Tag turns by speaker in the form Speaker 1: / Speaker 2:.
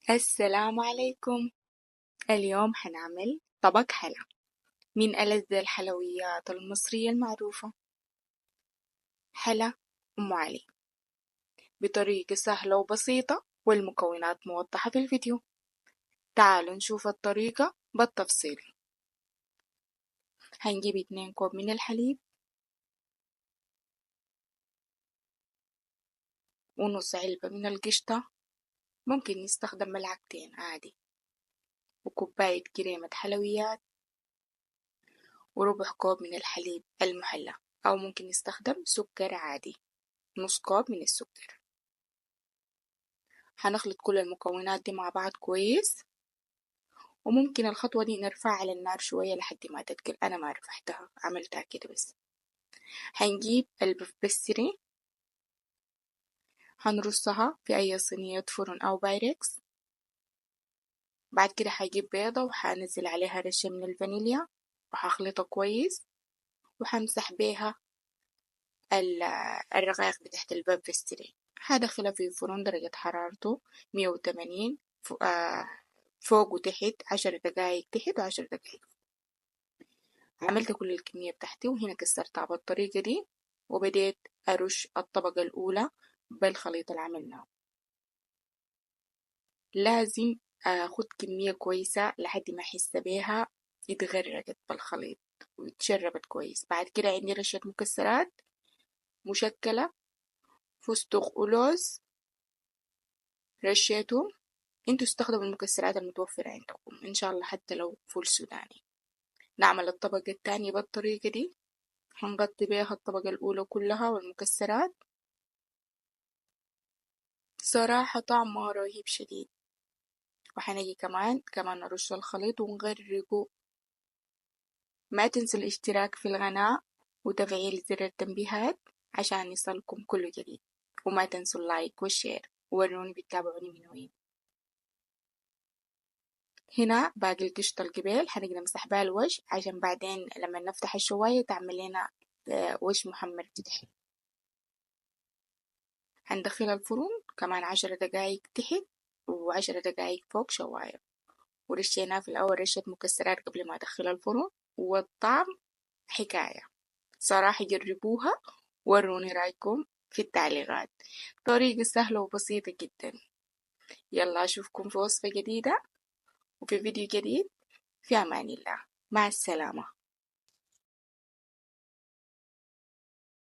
Speaker 1: السلام عليكم. اليوم حنعمل طبق حلا من ألذ الحلويات المصرية المعروفة، حلا أم علي، بطريقة سهلة وبسيطة، والمكونات موضحة في الفيديو. تعالوا نشوف الطريقة بالتفصيل. هنجيب 2 كوب من الحليب، ونص علبة من القشطة، ممكن نستخدم ملعقتين عادي، وكوباية كريمة حلويات، وربع كوب من الحليب المحلى، أو ممكن نستخدم سكر عادي، نص كوب من السكر. هنخلط كل المكونات دي مع بعض كويس، وممكن الخطوة دي نرفعها على النار شوية لحد ما تتقل. أنا ما رفعتها، عملتها كده بس. هنجيب البفتري، هنرصها في أي صينية فرن أو بايركس. بعد كده هجيب بيضة وهنزل عليها رشة من الفانيليا، وهخلطها كويس، وهمسح بيها الرغاية بتاعت البفتري. هدخلها في فرن درجة حرارته 180 فوق وتحت، 10 دقايق تحت و10 دقايق. عملت كل الكمية بتاعتي، وهنا كسرتها بالطريقة دي، وبديت أرش الطبقة الأولى بالخليط اللي عملناه. لازم أخد كمية كويسة لحد ما أحس بيها اتغرقت بالخليط واتشربت كويس. بعد كده عندي رشة مكسرات مشكلة، فستق ولوز رشيتهم. انتوا استخدموا المكسرات المتوفرة عندكم إن شاء الله، حتى لو فول سوداني. نعمل الطبقة التانية بالطريقة دي، هنغطي بيها الطبقة الأولى كلها والمكسرات. صراحة طعمها رهيب شديد. وحنجي كمان نرش الخليط ونغرقه. ما تنسوا الاشتراك في القناة وتفعيل زر التنبيهات عشان يصلكم كل جديد، وما تنسوا اللايك والشير، ووروني بتتابعوني من وين. هنا باقي القشطة القبيل هنقدر نمسح بها الوجه، عشان بعدين لما نفتح الشواية تعمل لنا وجه محمر تحت. هندخلها الفرن كمان 10 دقايق تحت و10 دقايق فوق شواية. ورشيناه في الأول رشة مكسرات قبل ما أدخلها الفرن، والطعم حكاية. صراحة جربوها، وروني رأيكم في التعليقات. طريقة سهلة وبسيطة جدا. يلا أشوفكم في وصفة جديدة وفي فيديو جديد. في أمان الله، مع السلامة.